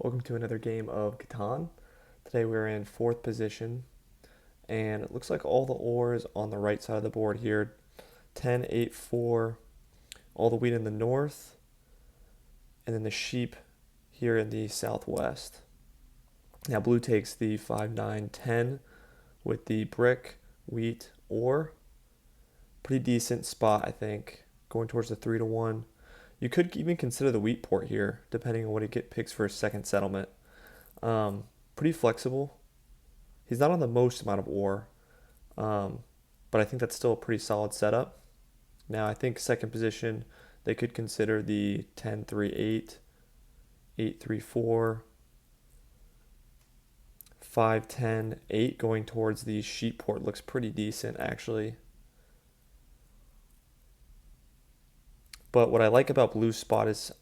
Welcome to another game of Catan. Today we're in fourth position, and it looks like all the ores on the right side of the board here 10, 8, 4, all the wheat in the north, and then the sheep here in the southwest. Now, blue takes the 5, 9, 10 with the brick, wheat, ore. Pretty decent spot, I think, going towards the 3 to 1. You could even consider the wheat port here, depending on what he picks for his second settlement. Um, Pretty flexible. He's not on the most amount of ore, um, but I think that's still a pretty solid setup. Now, I think second position, they could consider the 10 3 8, 8 3 4, 5 10 8 going towards the sheep port looks pretty decent, actually. But what I like about Blue's spot is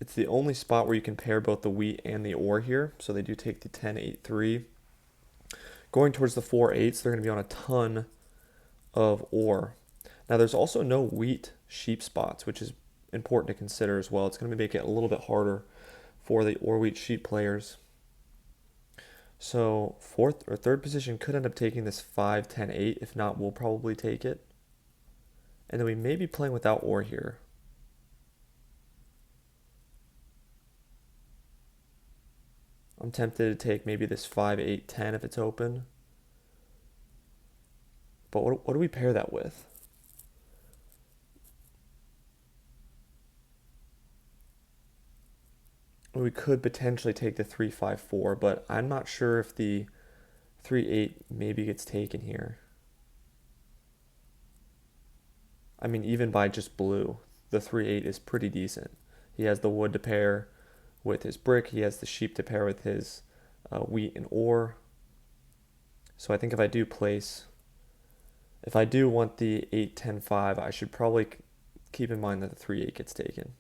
it's the only spot where you can pair both the wheat and the ore here. So they do take the 10 8 3. Going towards the 4 8s, they're going to be on a ton of ore. Now, there's also no wheat sheep spots, which is important to consider as well. It's going to make it a little bit harder for the ore wheat sheep players. So, fourth or third position could end up taking this 5 10 8. If not, we'll probably take it. And then we may be playing without ore here. I'm tempted to take maybe this 5 8 10 if it's open. But what do we pair that with? We could potentially take the 3 5 4, but I'm not sure if the 3 8 maybe gets taken here. I mean, even by just blue, the 3 8 is pretty decent. He has the wood to pair with his brick, he has the sheep to pair with his wheat and ore. So I think if I do want the 8 10 5, I should probably keep in mind that the 3 8 gets taken.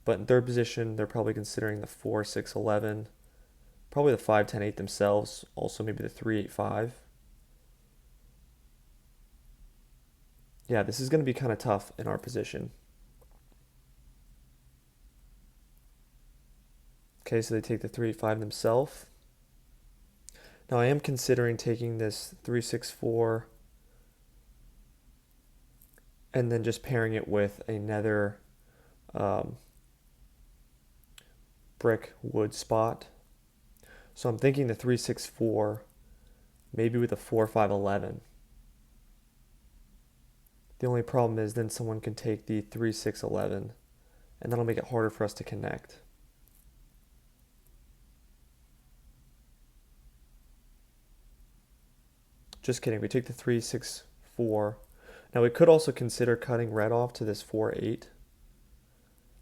But in third position, they're probably considering the 4 6 11, probably the 5 10 8 themselves, also maybe the 3 8 5. Yeah, this is going to be kind of tough in our position. Okay, so they take the 3 8 5 themselves. Now I am considering taking this 3 6 4 and then just pairing it with another um, brick wood spot. So I'm thinking the 3 6 4 maybe with a 4 5 11. The only problem is then someone can take the 3 6 11, and that'll make it harder for us to connect. Just kidding, we take the 3 6 4. Now we could also consider cutting red off to this 4 8,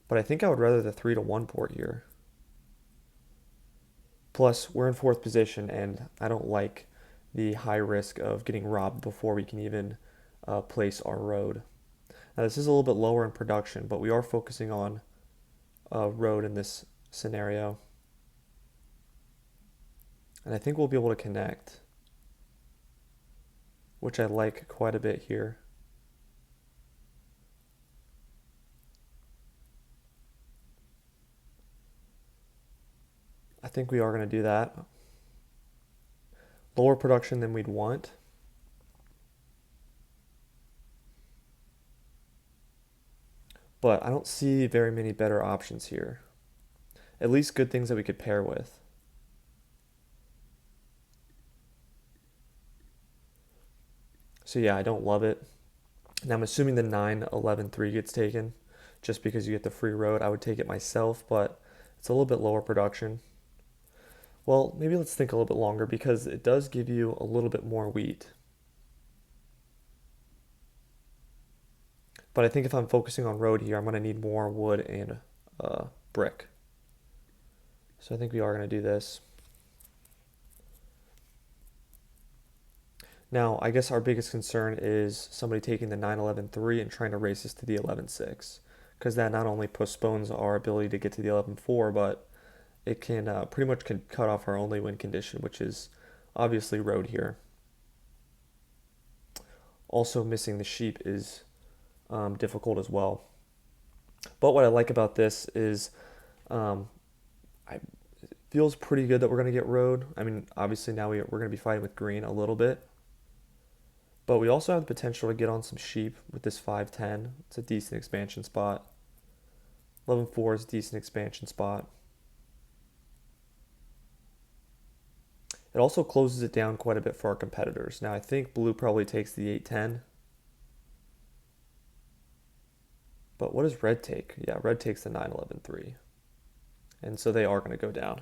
but I think I would rather the 3 to 1 port here. Plus, we're in fourth position, and I don't like the high risk of getting robbed before we can even place our road. Now, this is a little bit lower in production, but we are focusing on road in this scenario. And I think we'll be able to connect, which I like quite a bit here. I think we are going to do that. Lower production than we'd want. But I don't see very many better options here. At least good things that we could pair with. So yeah, I don't love it. Now I'm assuming the 9 11 3 gets taken just because you get the free road. I would take it myself, but it's a little bit lower production. Well, maybe let's think a little bit longer because it does give you a little bit more wheat. But I think if I'm focusing on road here, I'm going to need more wood and brick. So I think we are going to do this. Now, I guess our biggest concern is somebody taking the 9 11 3 and trying to race us to the 11 6, because that not only postpones our ability to get to the 11 4, but it can pretty much cut off our only win condition, which is obviously road here. Also, missing the sheep is difficult as well. But what I like about this is um, I, Feels pretty good that we're going to get road. I mean, obviously now we're going to be fighting with green a little bit. But we also have the potential to get on some sheep with this 5-10. It's a decent expansion spot. 11-4 is a decent expansion spot. It also closes it down quite a bit for our competitors. Now I think blue probably takes the 8-10. But what does red take? Yeah, red takes the 9-11-3. And so they are going to go down.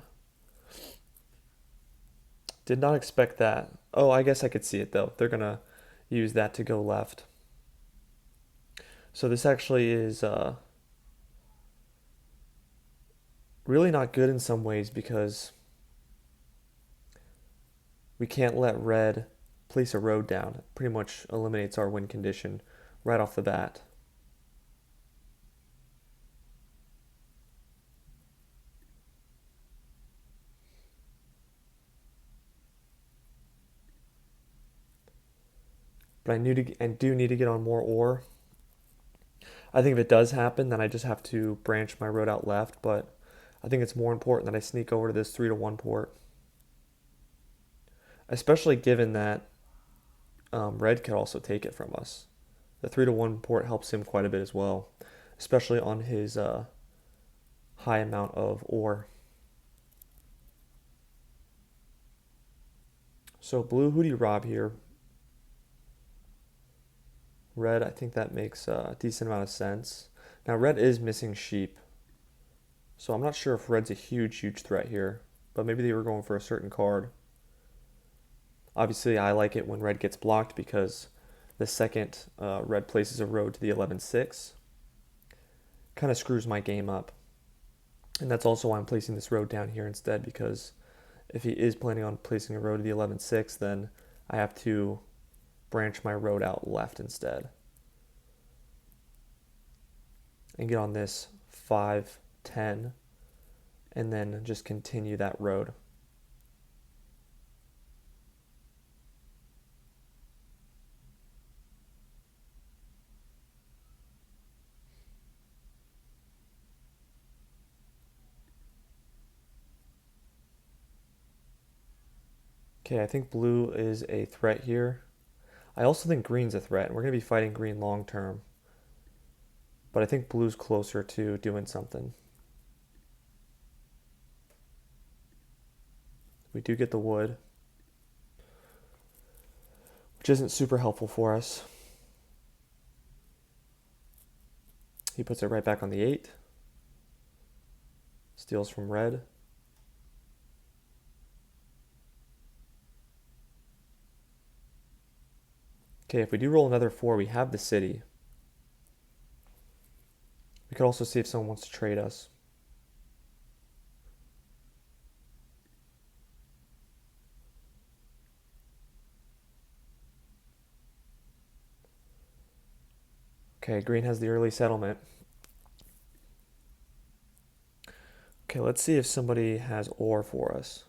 Did not expect that. Oh, I guess I could see it though. They're going to use that to go left. So this actually is really not good in some ways because we can't let red place a road down. It pretty much eliminates our win condition right off the bat. But I do need to get on more ore. I think if it does happen, then I just have to branch my road out left. But I think it's more important that I sneak over to this 3-1 port, especially given that red could also take it from us. The 3-1 port helps him quite a bit as well, especially on his high amount of ore. So blue, who do you rob here? Red, I think that makes a decent amount of sense. Now red is missing sheep, so I'm not sure if red's a huge threat here, but maybe they were going for a certain card. Obviously, I like it when red gets blocked because the second red places a road to the 11-6, kind of screws my game up. And that's also why I'm placing this road down here instead, because if he is planning on placing a road to the 11-6, then I have to branch my road out left instead and get on this 5-10 and then just continue that road. Okay, I think blue is a threat here. I also think green's a threat, and we're going to be fighting green long term. But I think blue's closer to doing something. We do get the wood, which isn't super helpful for us. He puts it right back on the 8. Steals from red. Okay, if we do roll another 4, we have the city. We could also see if someone wants to trade us. Okay, green has the early settlement. Okay, let's see if somebody has ore for us.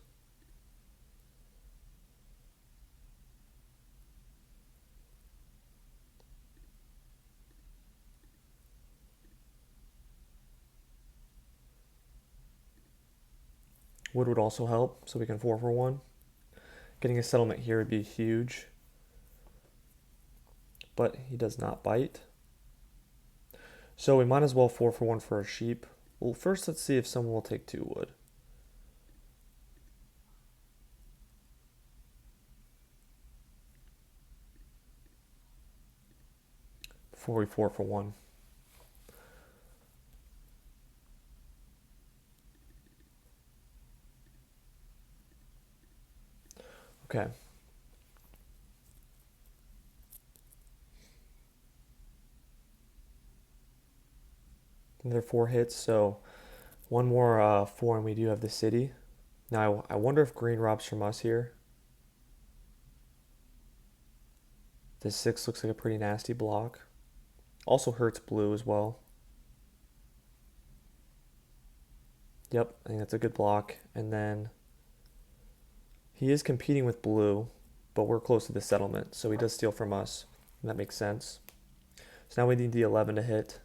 Wood would also help, so we can 4 for 1. Getting a settlement here would be huge. But he does not bite. So we might as well 4 for 1 for a sheep. Well, first let's see if someone will take 2 wood. Before we 4 for 1. Okay. Another 4 hits, so one more 4 and we do have the city. Now I wonder if green robs from us here. The 6 looks like a pretty nasty block. Also hurts blue as well. Yep, I think that's a good block. And then he is competing with blue, but we're close to the settlement, so he does steal from us. And that makes sense. So now we need the 11 to hit.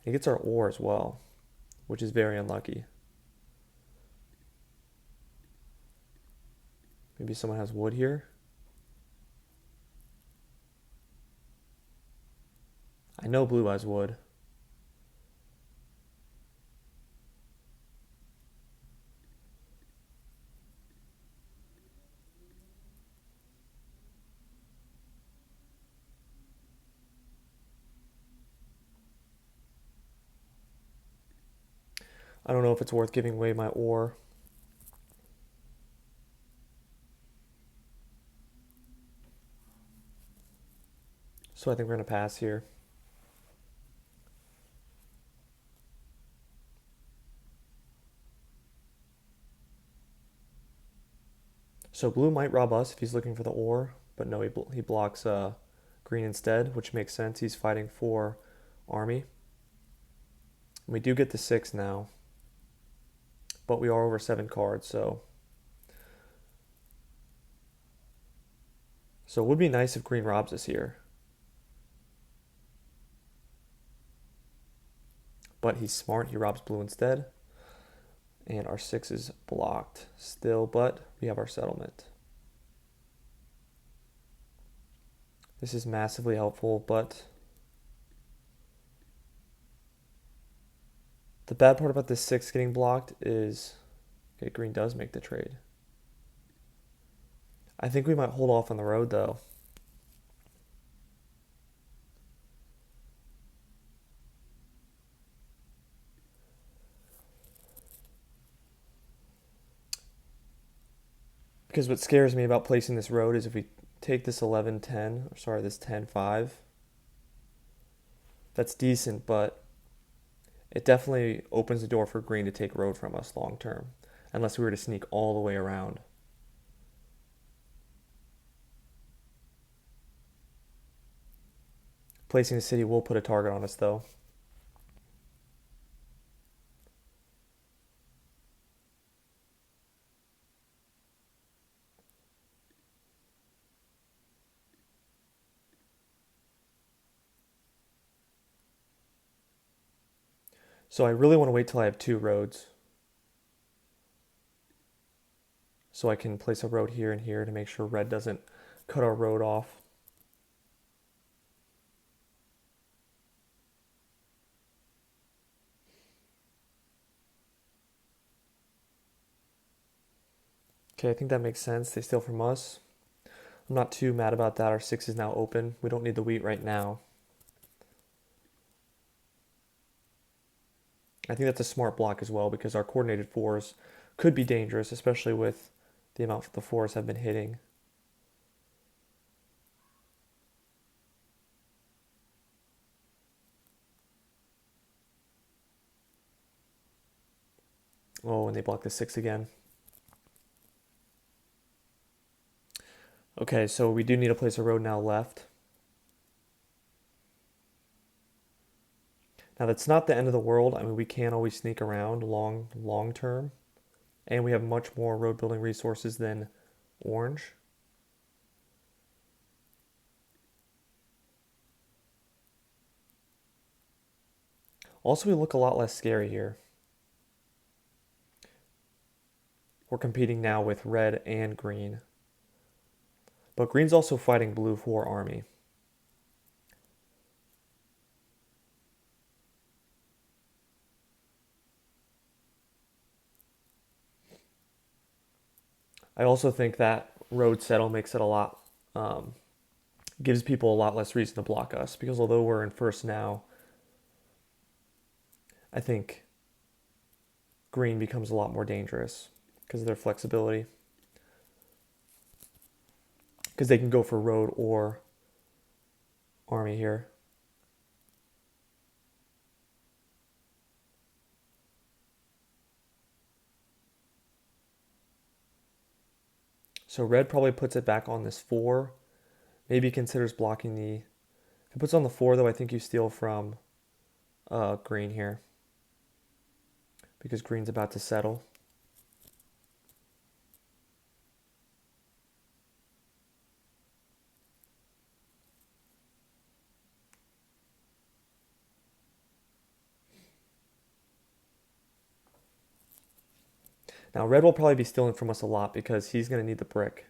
He gets our ore as well, which is very unlucky. Maybe someone has wood here. I know blue has wood. I don't know if it's worth giving away my ore. So I think we're going to pass here. So blue might rob us if he's looking for the ore, but no, he blocks green instead, which makes sense. He's fighting for army. And we do get the 6 now, but we are over 7 cards, so it would be nice if green robs us here. But he's smart, he robs blue instead. And our 6 is blocked still, but we have our settlement. This is massively helpful, but the bad part about this 6 getting blocked is, okay, green does make the trade. I think we might hold off on the road though. Because what scares me about placing this road is if we take this 11-10, or sorry, this 10-5, that's decent, but it definitely opens the door for green to take road from us long term, unless we were to sneak all the way around. Placing the city will put a target on us though. So I really want to wait till I have 2 roads, so I can place a road here and here to make sure red doesn't cut our road off. Okay, I think that makes sense. They steal from us. I'm not too mad about that. Our 6 is now open. We don't need the wheat right now. I think that's a smart block as well because our coordinated 4s could be dangerous, especially with the amount the 4s have been hitting. Oh, and they block the 6 again. Okay, so we do need to place a road now left. Now that's not the end of the world. I mean, we can always sneak around long term, and we have much more road building resources than orange. Also, we look a lot less scary here. We're competing now with red and green. But green's also fighting blue for army. I also think that road settle makes it a lot, gives people a lot less reason to block us because although we're in first now, I think green becomes a lot more dangerous because of their flexibility. Because they can go for road or army here. So red probably puts it back on this 4. Maybe considers blocking the... If it puts on the 4 though, I think you steal from green here. Because green's about to settle. Now red will probably be stealing from us a lot because he's going to need the brick.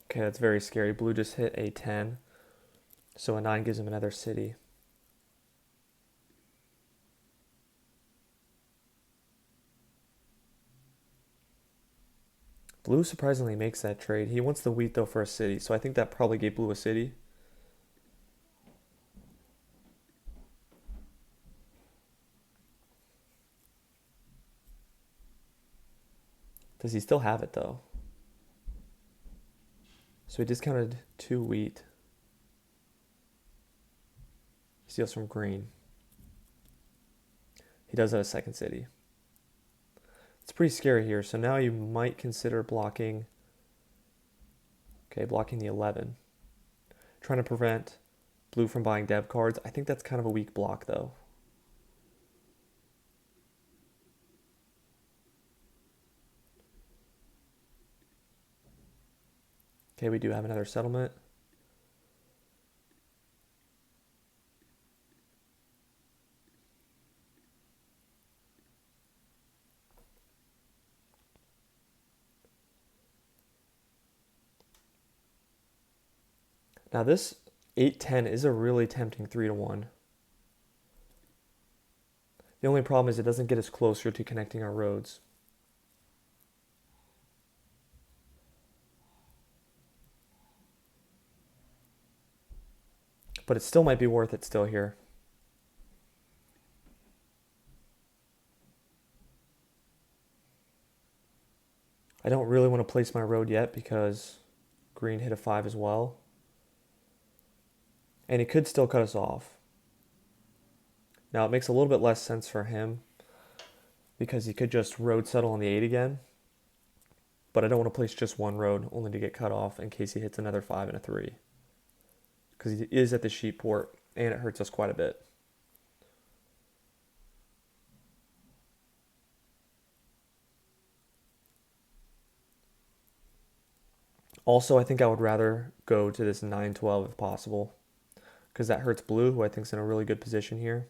Okay, that's very scary. Blue just hit a 10, so a 9 gives him another city. Blue surprisingly makes that trade. He wants the wheat though for a city, so I think that probably gave Blue a city. Does he still have it though? So he discounted 2 wheat. He steals from green. He does have a second city. It's pretty scary here, so now you might consider blocking. Okay, blocking the 11. Trying to prevent blue from buying dev cards. I think that's kind of a weak block though. Okay, we do have another settlement. Now this 8-10 is a really tempting 3-1. The only problem is it doesn't get us closer to connecting our roads. But it still might be worth it still here. I don't really want to place my road yet because green hit a 5 as well. And he could still cut us off. Now it makes a little bit less sense for him because he could just road settle on the 8 again. But I don't want to place just one road only to get cut off in case he hits another 5 and a 3. Because he is at the sheep port and it hurts us quite a bit. Also, I think I would rather go to this 9-12 if possible, because that hurts blue, who I think is in a really good position here.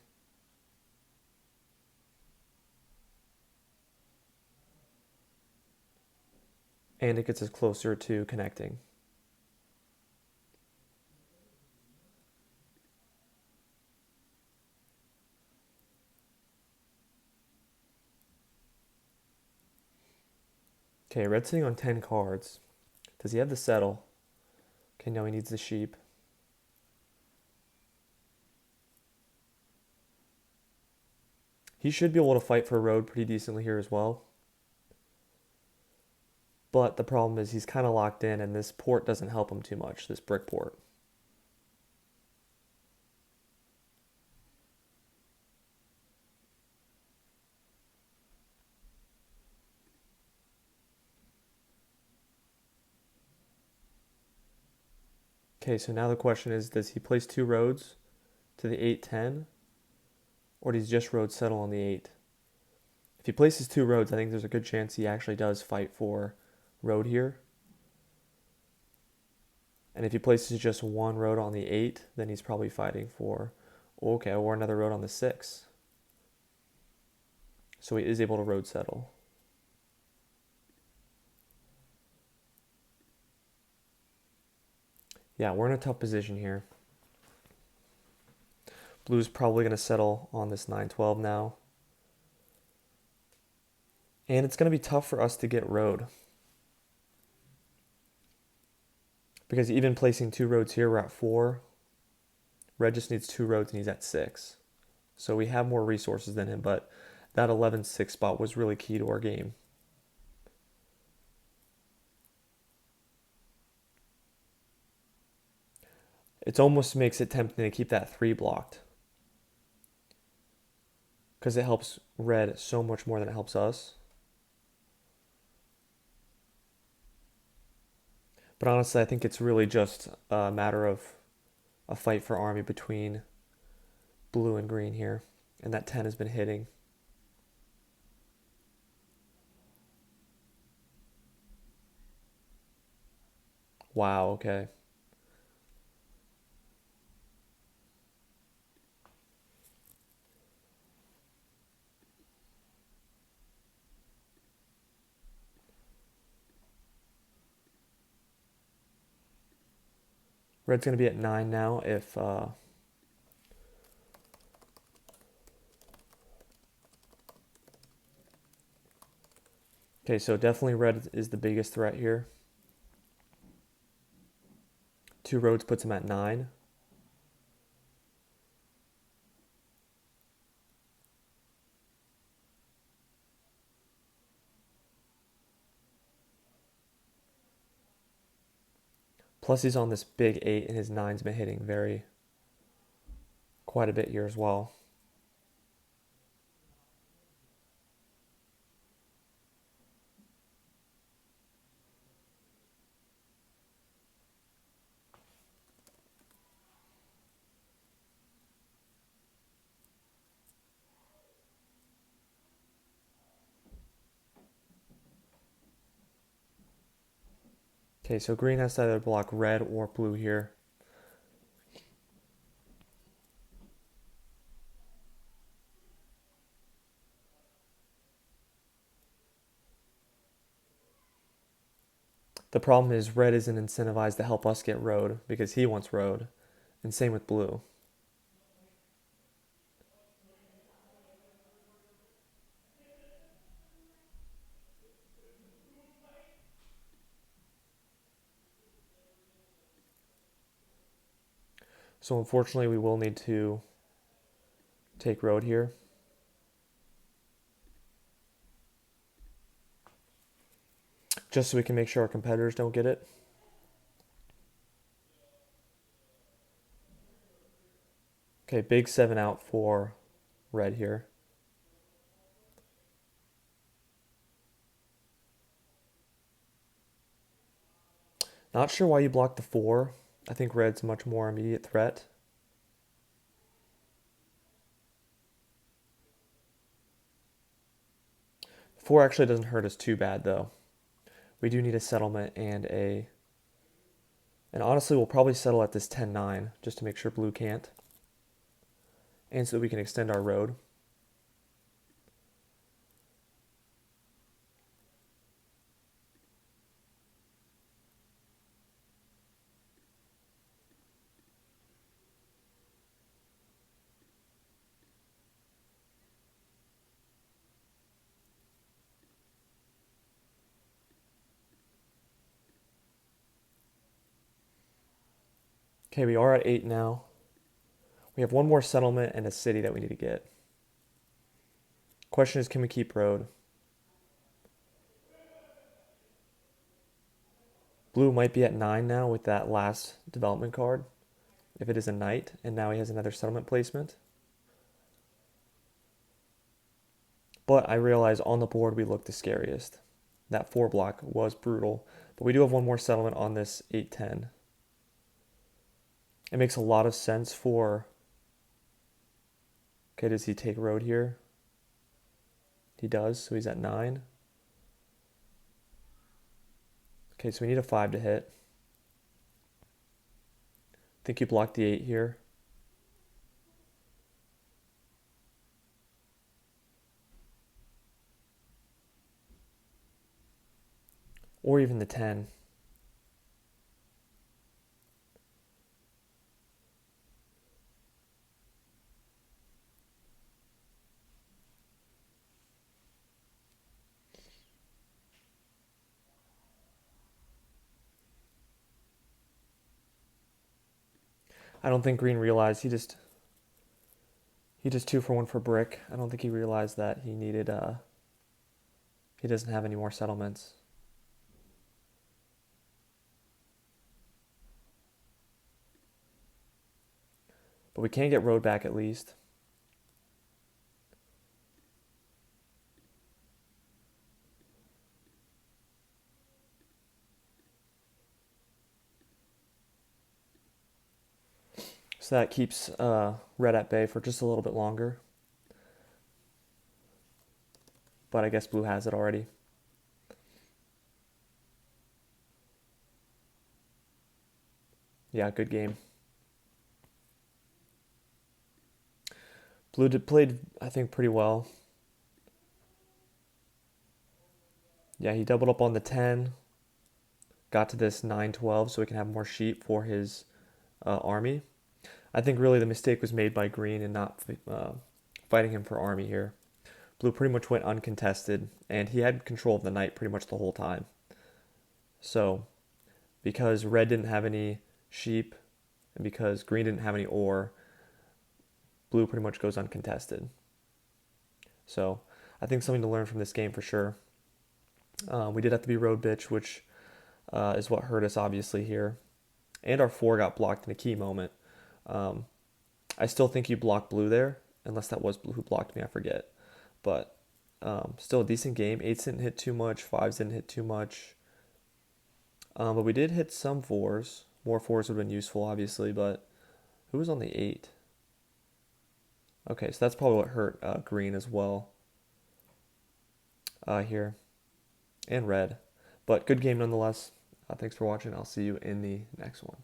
And it gets us closer to connecting. Okay, red's sitting on 10 cards. Does he have the settle? Okay, no, he needs the sheep. He should be able to fight for road pretty decently here as well. But the problem is he's kind of locked in and this port doesn't help him too much, this brick port. Okay, so now the question is, does he place 2 roads to the 8-10? Or does he just road settle on the 8? If he places 2 roads, I think there's a good chance he actually does fight for road here. And if he places just 1 road on the 8, then he's probably fighting for, okay, or another road on the 6. So he is able to road settle. Yeah, we're in a tough position here. Blue's probably going to settle on this 9-12 now. And it's going to be tough for us to get road. Because even placing 2 roads here, we're at 4. Red just needs 2 roads and he's at 6. So we have more resources than him, but that 11-6 spot was really key to our game. It almost makes it tempting to keep that 3 blocked. Because it helps red so much more than it helps us. But honestly, I think it's really just a matter of a fight for army between blue and green here. And that 10 has been hitting. Wow, okay. Red's going to be at 9 now if... Okay, so definitely red is the biggest threat here. 2 roads puts him at 9. Plus he's on this big 8 and his 9's been hitting quite a bit here as well. Okay, so green has to either block red or blue here. The problem is red isn't incentivized to help us get road because he wants road. And same with blue. So unfortunately we will need to take road here. Just so we can make sure our competitors don't get it. Okay, big 7 out for red here. Not sure why you blocked the 4. I think red's much more immediate threat. The 4 actually doesn't hurt us too bad though. We do need a settlement and a... And honestly, we'll probably settle at this 10-9 just to make sure blue can't. And so that we can extend our road. Okay, we are at 8 now. We have one more settlement and a city that we need to get. Question is, can we keep road? Blue might be at 9 now with that last development card. If it is a knight, and now he has another settlement placement. But I realize on the board we look the scariest. That 4 block was brutal. But we do have one more settlement on this 8-10. It makes a lot of sense for... Okay, does he take road here? He does, so he's at 9. Okay, so we need a 5 to hit. I think you block the 8 here. Or even the 10. I don't think green realized he just 2 for 1 for brick. I don't think he realized that he needed he doesn't have any more settlements. But we can get road back at least. So that keeps red at bay for just a little bit longer. But I guess blue has it already. Yeah, good game. Blue played, I think, pretty well. Yeah, he doubled up on the 10, got to this 9-12 so he can have more sheep for his army. I think really the mistake was made by green in not fighting him for army here. Blue pretty much went uncontested, and he had control of the knight pretty much the whole time. So, because red didn't have any sheep, and because green didn't have any ore, blue pretty much goes uncontested. So, I think something to learn from this game for sure. We did have to be road bitch, which is what hurt us obviously here. And our 4 got blocked in a key moment. Um, I still think you blocked blue there, unless that was blue who blocked me, I forget. But still a decent game. 8s didn't hit too much, 5s didn't hit too much. But we did hit some 4s. More 4s would have been useful, obviously, but who was on the 8? Okay, so that's probably what hurt green as well here, and red. But good game nonetheless. Thanks for watching. I'll see you in the next one.